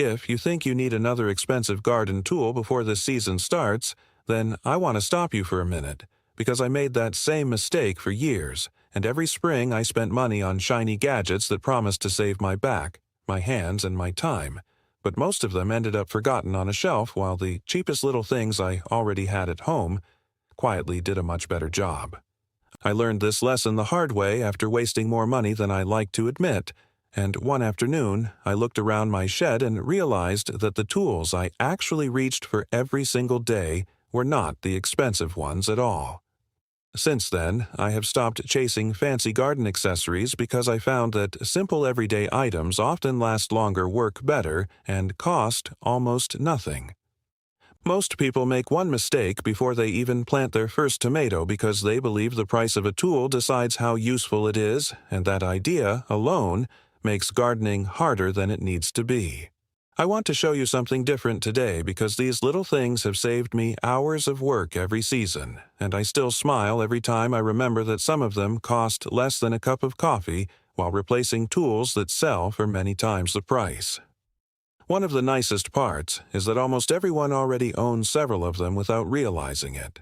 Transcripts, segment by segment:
If you think you need another expensive garden tool before this season starts, then I want to stop you for a minute, because I made that same mistake for years, and every spring I spent money on shiny gadgets that promised to save my back, my hands, and my time, but most of them ended up forgotten on a shelf while the cheapest little things I already had at home quietly did a much better job. I learned this lesson the hard way after wasting more money than I like to admit, and one afternoon I looked around my shed and realized that the tools I actually reached for every single day were not the expensive ones at all. Since then, I have stopped chasing fancy garden accessories because I found that simple everyday items often last longer, work better, and cost almost nothing. Most people make one mistake before they even plant their first tomato because they believe the price of a tool decides how useful it is, and that idea alone makes gardening harder than it needs to be. I want to show you something different today because these little things have saved me hours of work every season, and I still smile every time I remember that some of them cost less than a cup of coffee while replacing tools that sell for many times the price. One of the nicest parts is that almost everyone already owns several of them without realizing it.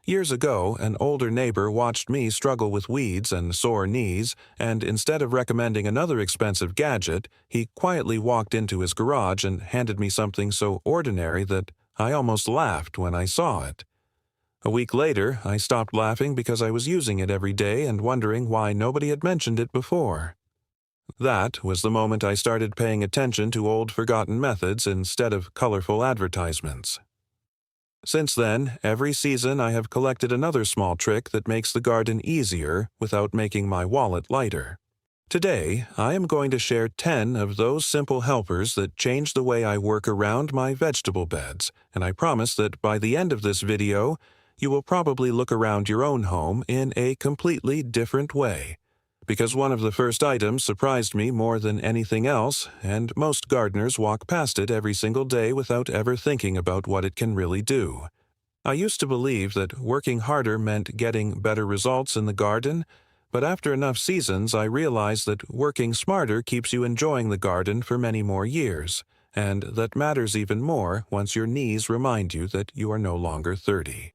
Years ago, an older neighbor watched me struggle with weeds and sore knees, and instead of recommending another expensive gadget, he quietly walked into his garage and handed me something so ordinary that I almost laughed when I saw it. A week later, I stopped laughing because I was using it every day and wondering why nobody had mentioned it before. That was the moment I started paying attention to old forgotten methods instead of colorful advertisements. Since then, every season I have collected another small trick that makes the garden easier without making my wallet lighter. Today, I am going to share 10 of those simple helpers that change the way I work around my vegetable beds, and I promise that by the end of this video, you will probably look around your own home in a completely different way. Because one of the first items surprised me more than anything else, and most gardeners walk past it every single day without ever thinking about what it can really do. I used to believe that working harder meant getting better results in the garden, but after enough seasons I realized that working smarter keeps you enjoying the garden for many more years, and that matters even more once your knees remind you that you are no longer 30.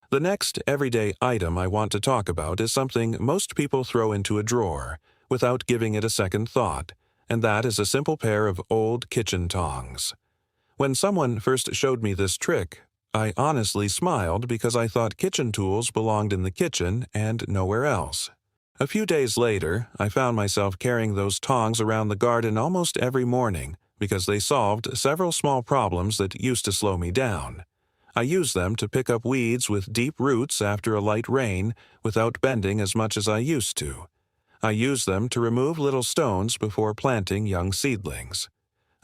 The next everyday item I want to talk about is something most people throw into a drawer, without giving it a second thought, and that is a simple pair of old kitchen tongs. When someone first showed me this trick, I honestly smiled because I thought kitchen tools belonged in the kitchen and nowhere else. A few days later, I found myself carrying those tongs around the garden almost every morning because they solved several small problems that used to slow me down. I use them to pick up weeds with deep roots after a light rain without bending as much as I used to. I use them to remove little stones before planting young seedlings.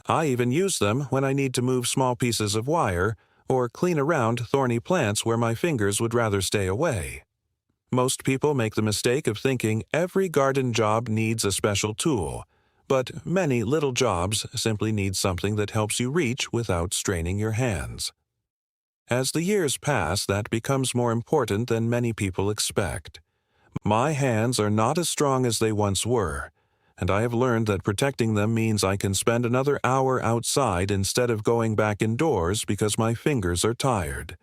I even use them when I need to move small pieces of wire or clean around thorny plants where my fingers would rather stay away. Most people make the mistake of thinking every garden job needs a special tool, but many little jobs simply need something that helps you reach without straining your hands. As the years pass, that becomes more important than many people expect. My hands are not as strong as they once were, and I have learned that protecting them means I can spend another hour outside instead of going back indoors because my fingers are tired.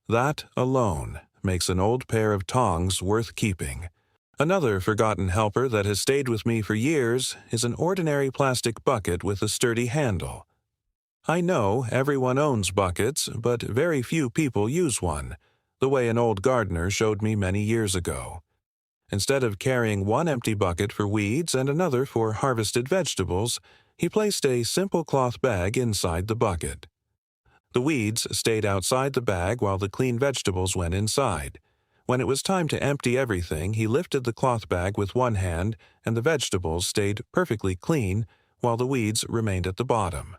That alone makes an old pair of tongs worth keeping. Another forgotten helper that has stayed with me for years is an ordinary plastic bucket with a sturdy handle. I know everyone owns buckets, but very few people use one, the way an old gardener showed me many years ago. Instead of carrying one empty bucket for weeds and another for harvested vegetables, he placed a simple cloth bag inside the bucket. The weeds stayed outside the bag while the clean vegetables went inside. When it was time to empty everything, he lifted the cloth bag with one hand, and the vegetables stayed perfectly clean while the weeds remained at the bottom.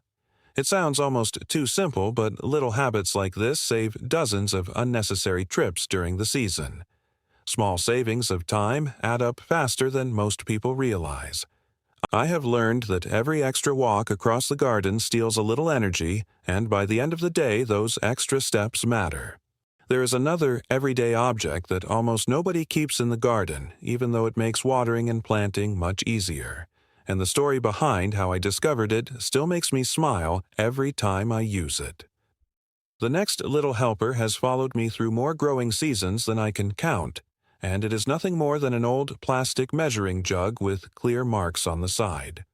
It sounds almost too simple, but little habits like this save dozens of unnecessary trips during the season. Small savings of time add up faster than most people realize. I have learned that every extra walk across the garden steals a little energy, and by the end of the day, those extra steps matter. There is another everyday object that almost nobody keeps in the garden, even though it makes watering and planting much easier. and the story behind how I discovered it still makes me smile every time I use it. The next little helper has followed me through more growing seasons than I can count, and it is nothing more than an old plastic measuring jug with clear marks on the side.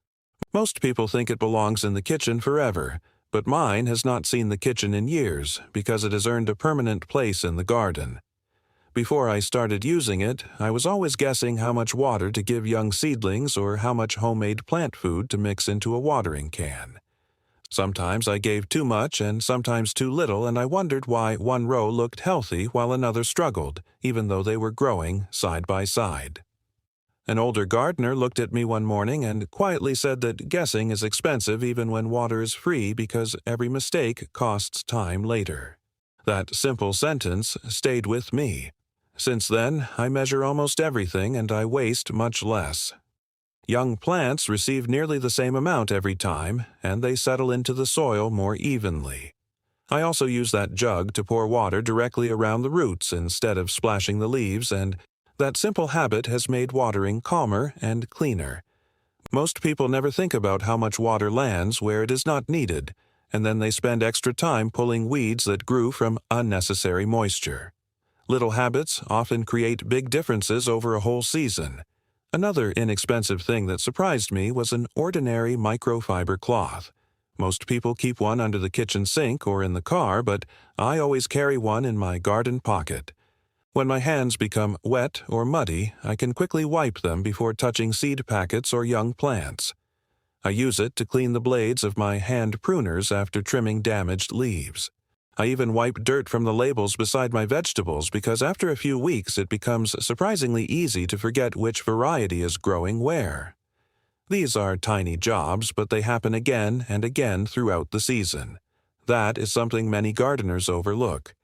Most people think it belongs in the kitchen forever, but mine has not seen the kitchen in years because it has earned a permanent place in the garden. Before I started using it, I was always guessing how much water to give young seedlings or how much homemade plant food to mix into a watering can. Sometimes I gave too much and sometimes too little, and I wondered why one row looked healthy while another struggled, even though they were growing side by side. An older gardener looked at me one morning and quietly said that guessing is expensive even when water is free because every mistake costs time later. That simple sentence stayed with me. Since then, I measure almost everything and I waste much less. Young plants receive nearly the same amount every time, and they settle into the soil more evenly. I also use that jug to pour water directly around the roots instead of splashing the leaves, and that simple habit has made watering calmer and cleaner. Most people never think about how much water lands where it is not needed, and then they spend extra time pulling weeds that grew from unnecessary moisture. Little habits often create big differences over a whole season. Another inexpensive thing that surprised me was an ordinary microfiber cloth. Most people keep one under the kitchen sink or in the car, but I always carry one in my garden pocket. When my hands become wet or muddy, I can quickly wipe them before touching seed packets or young plants. I use it to clean the blades of my hand pruners after trimming damaged leaves. I even wipe dirt from the labels beside my vegetables because after a few weeks it becomes surprisingly easy to forget which variety is growing where. These are tiny jobs, but they happen again and again throughout the season. That is something many gardeners overlook.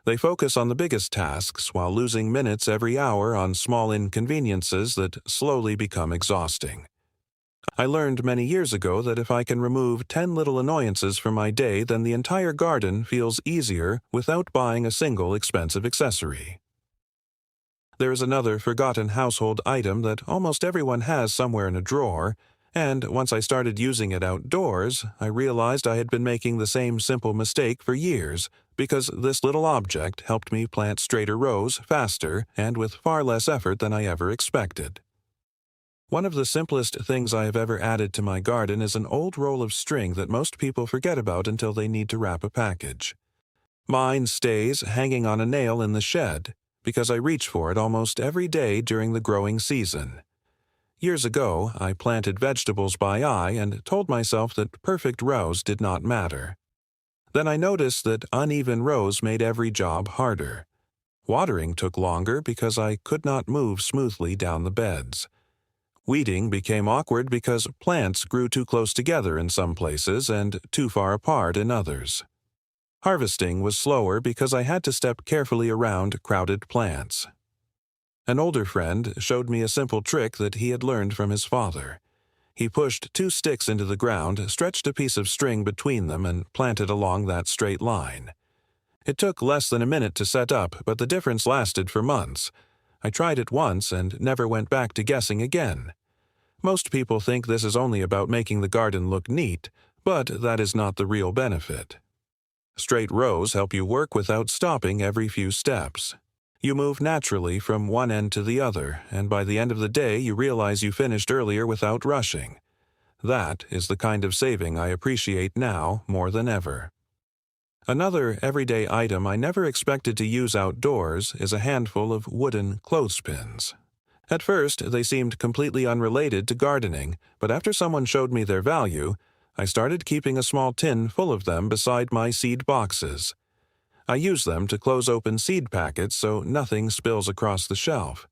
They focus on the biggest tasks while losing minutes every hour on small inconveniences that slowly become exhausting. I learned many years ago that if I can remove 10 little annoyances from my day, then the entire garden feels easier without buying a single expensive accessory. There is another forgotten household item that almost everyone has somewhere in a drawer, and once I started using it outdoors, I realized I had been making the same simple mistake for years because this little object helped me plant straighter rows faster and with far less effort than I ever expected. One of the simplest things I have ever added to my garden is an old roll of string that most people forget about until they need to wrap a package. Mine stays hanging on a nail in the shed because I reach for it almost every day during the growing season. Years ago, I planted vegetables by eye and told myself that perfect rows did not matter. Then I noticed that uneven rows made every job harder. Watering took longer because I could not move smoothly down the beds. Weeding became awkward because plants grew too close together in some places and too far apart in others. Harvesting was slower because I had to step carefully around crowded plants. An older friend showed me a simple trick that he had learned from his father. He pushed 2 sticks into the ground, stretched a piece of string between them, and planted along that straight line. It took less than a minute to set up, but the difference lasted for months. I tried it once and never went back to guessing again. Most people think this is only about making the garden look neat, but that is not the real benefit. Straight rows help you work without stopping every few steps. You move naturally from one end to the other, and by the end of the day you realize you finished earlier without rushing. That is the kind of saving I appreciate now more than ever. Another everyday item I never expected to use outdoors is a handful of wooden clothespins. At first, they seemed completely unrelated to gardening, but after someone showed me their value, I started keeping a small tin full of them beside my seed boxes. I use them to close open seed packets so nothing spills across the shelf.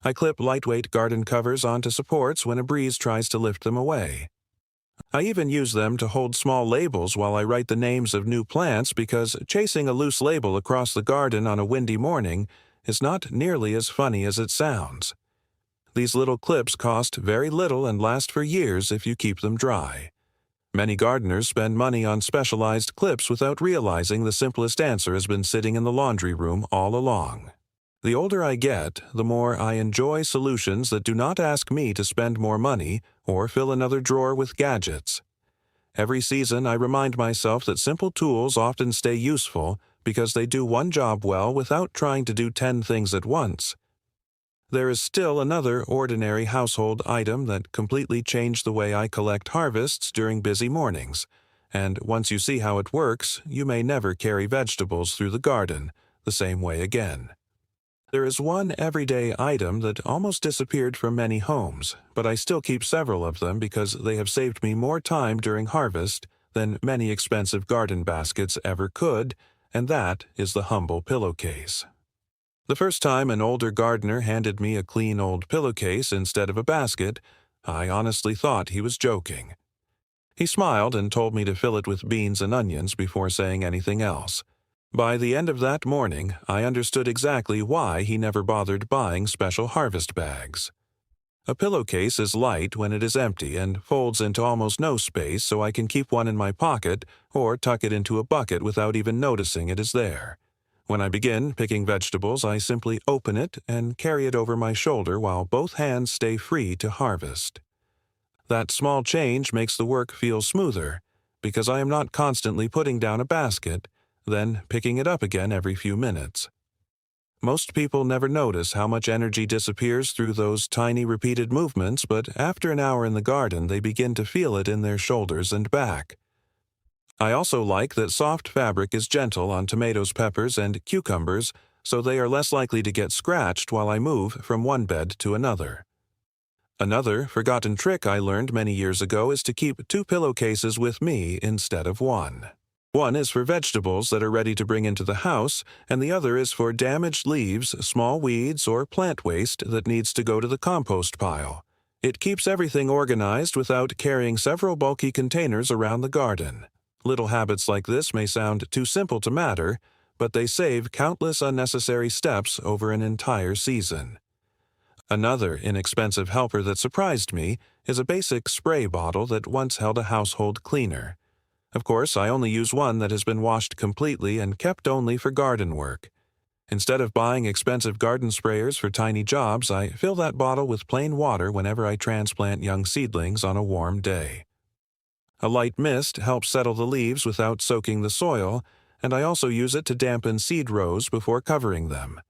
I clip lightweight garden covers onto supports when a breeze tries to lift them away. I even use them to hold small labels while I write the names of new plants because chasing a loose label across the garden on a windy morning is not nearly as funny as it sounds. These little clips cost very little and last for years if you keep them dry. Many gardeners spend money on specialized clips without realizing the simplest answer has been sitting in the laundry room all along. The older I get, the more I enjoy solutions that do not ask me to spend more money or fill another drawer with gadgets. Every season, I remind myself that simple tools often stay useful because they do one job well without trying to do 10 things at once. There is still another ordinary household item that completely changed the way I collect harvests during busy mornings, and once you see how it works, you may never carry vegetables through the garden the same way again. There is one everyday item that almost disappeared from many homes, but I still keep several of them because they have saved me more time during harvest than many expensive garden baskets ever could, and that is the humble pillowcase. The first time an older gardener handed me a clean old pillowcase instead of a basket, I honestly thought he was joking. He smiled and told me to fill it with beans and onions before saying anything else. By the end of that morning, I understood exactly why he never bothered buying special harvest bags. A pillowcase is light when it is empty and folds into almost no space, so I can keep one in my pocket or tuck it into a bucket without even noticing it is there. When I begin picking vegetables, I simply open it and carry it over my shoulder while both hands stay free to harvest. That small change makes the work feel smoother because I am not constantly putting down a basket, then picking it up again every few minutes. Most people never notice how much energy disappears through those tiny repeated movements, but after an hour in the garden, they begin to feel it in their shoulders and back. I also like that soft fabric is gentle on tomatoes, peppers, and cucumbers, so they are less likely to get scratched while I move from one bed to another. Another forgotten trick I learned many years ago is to keep 2 pillowcases with me instead of one. One is for vegetables that are ready to bring into the house, and the other is for damaged leaves, small weeds, or plant waste that needs to go to the compost pile. It keeps everything organized without carrying several bulky containers around the garden. Little habits like this may sound too simple to matter, but they save countless unnecessary steps over an entire season. Another inexpensive helper that surprised me is a basic spray bottle that once held a household cleaner. Of course, I only use one that has been washed completely and kept only for garden work. Instead of buying expensive garden sprayers for tiny jobs, I fill that bottle with plain water whenever I transplant young seedlings on a warm day. A light mist helps settle the leaves without soaking the soil, and I also use it to dampen seed rows before covering them.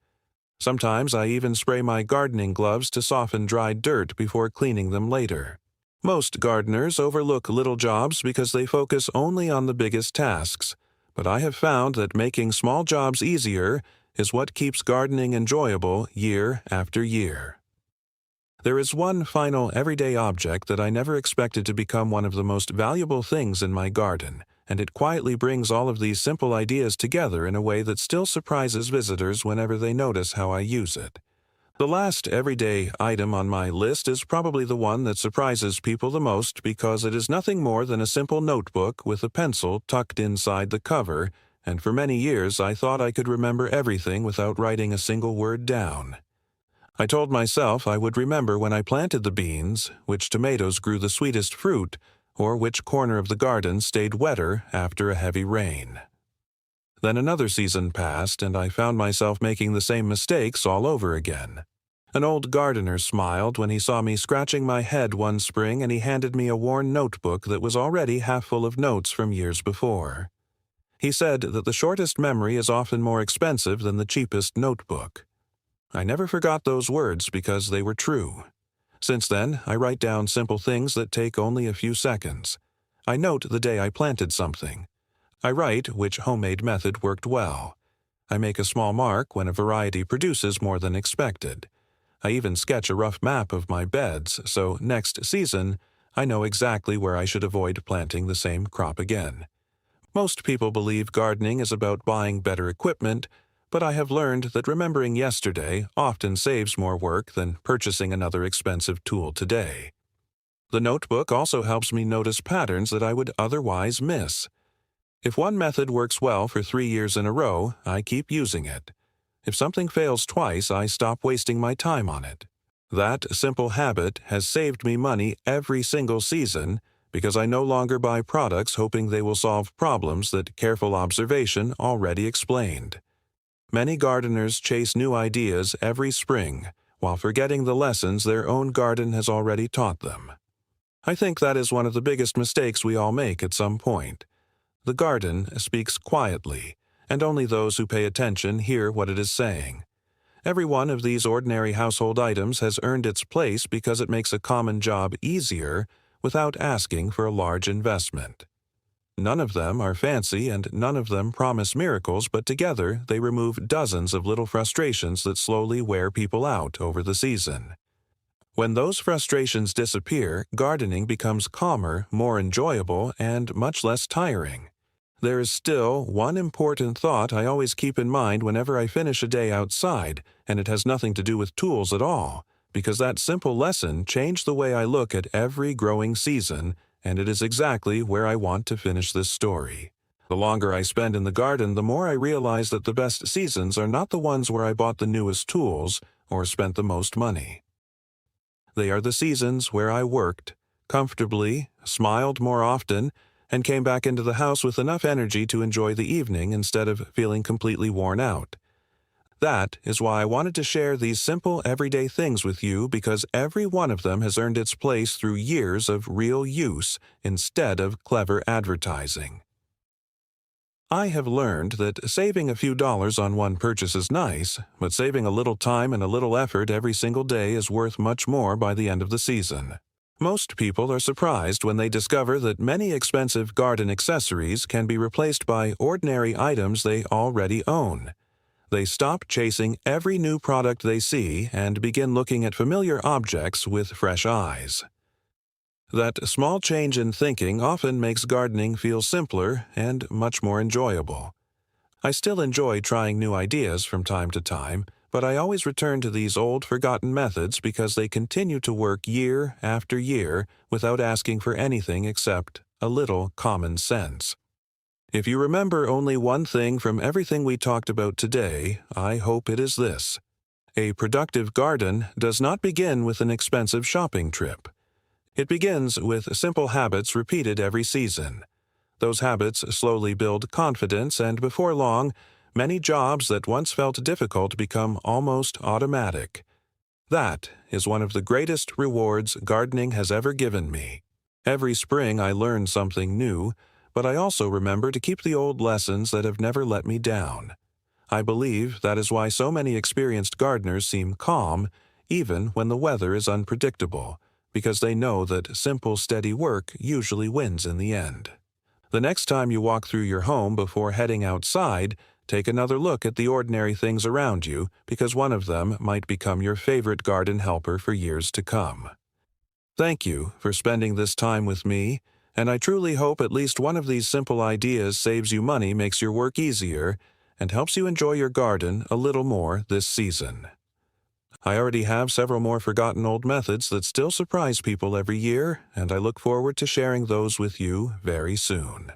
Sometimes I even spray my gardening gloves to soften dried dirt before cleaning them later. Most gardeners overlook little jobs because they focus only on the biggest tasks, but I have found that making small jobs easier is what keeps gardening enjoyable year after year. There is one final everyday object that I never expected to become one of the most valuable things in my garden, and it quietly brings all of these simple ideas together in a way that still surprises visitors whenever they notice how I use it. The last everyday item on my list is probably the one that surprises people the most because it is nothing more than a simple notebook with a pencil tucked inside the cover, and for many years I thought I could remember everything without writing a single word down. I told myself I would remember when I planted the beans, which tomatoes grew the sweetest fruit, or which corner of the garden stayed wetter after a heavy rain. Then another season passed, and I found myself making the same mistakes all over again. An old gardener smiled when he saw me scratching my head one spring, and he handed me a worn notebook that was already half full of notes from years before. He said that the shortest memory is often more expensive than the cheapest notebook. I never forgot those words because they were true. Since then, I write down simple things that take only a few seconds. I note the day I planted something. I write which homemade method worked well. I make a small mark when a variety produces more than expected. I even sketch a rough map of my beds, so next season, I know exactly where I should avoid planting the same crop again. Most people believe gardening is about buying better equipment, but I have learned that remembering yesterday often saves more work than purchasing another expensive tool today. The notebook also helps me notice patterns that I would otherwise miss. If one method works well for 3 years in a row, I keep using it. If something fails twice, I stop wasting my time on it. That simple habit has saved me money every single season because I no longer buy products hoping they will solve problems that careful observation already explained. Many gardeners chase new ideas every spring, while forgetting the lessons their own garden has already taught them. I think that is one of the biggest mistakes we all make at some point. The garden speaks quietly, and only those who pay attention hear what it is saying. Every one of these ordinary household items has earned its place because it makes a common job easier without asking for a large investment. None of them are fancy and none of them promise miracles, but together they remove dozens of little frustrations that slowly wear people out over the season. When those frustrations disappear, gardening becomes calmer, more enjoyable, and much less tiring. There is still one important thought I always keep in mind whenever I finish a day outside, and it has nothing to do with tools at all, because that simple lesson changed the way I look at every growing season, and it is exactly where I want to finish this story. The longer I spend in the garden, the more I realize that the best seasons are not the ones where I bought the newest tools or spent the most money. They are the seasons where I worked comfortably, smiled more often, and came back into the house with enough energy to enjoy the evening instead of feeling completely worn out. That is why I wanted to share these simple everyday things with you, because every one of them has earned its place through years of real use instead of clever advertising. I have learned that saving a few dollars on one purchase is nice, but saving a little time and a little effort every single day is worth much more by the end of the season. Most people are surprised when they discover that many expensive garden accessories can be replaced by ordinary items they already own. They stop chasing every new product they see and begin looking at familiar objects with fresh eyes. That small change in thinking often makes gardening feel simpler and much more enjoyable. I still enjoy trying new ideas from time to time, but I always return to these old, forgotten methods because they continue to work year after year without asking for anything except a little common sense. If you remember only one thing from everything we talked about today, I hope it is this: a productive garden does not begin with an expensive shopping trip. It begins with simple habits repeated every season. Those habits slowly build confidence, and before long, many jobs that once felt difficult become almost automatic. That is one of the greatest rewards gardening has ever given me. Every spring I learn something new, but I also remember to keep the old lessons that have never let me down. I believe that is why so many experienced gardeners seem calm, even when the weather is unpredictable, because they know that simple, steady work usually wins in the end. The next time you walk through your home before heading outside, take another look at the ordinary things around you, because one of them might become your favorite garden helper for years to come. Thank you for spending this time with me, and I truly hope at least one of these simple ideas saves you money, makes your work easier, and helps you enjoy your garden a little more this season. I already have several more forgotten old methods that still surprise people every year, and I look forward to sharing those with you very soon.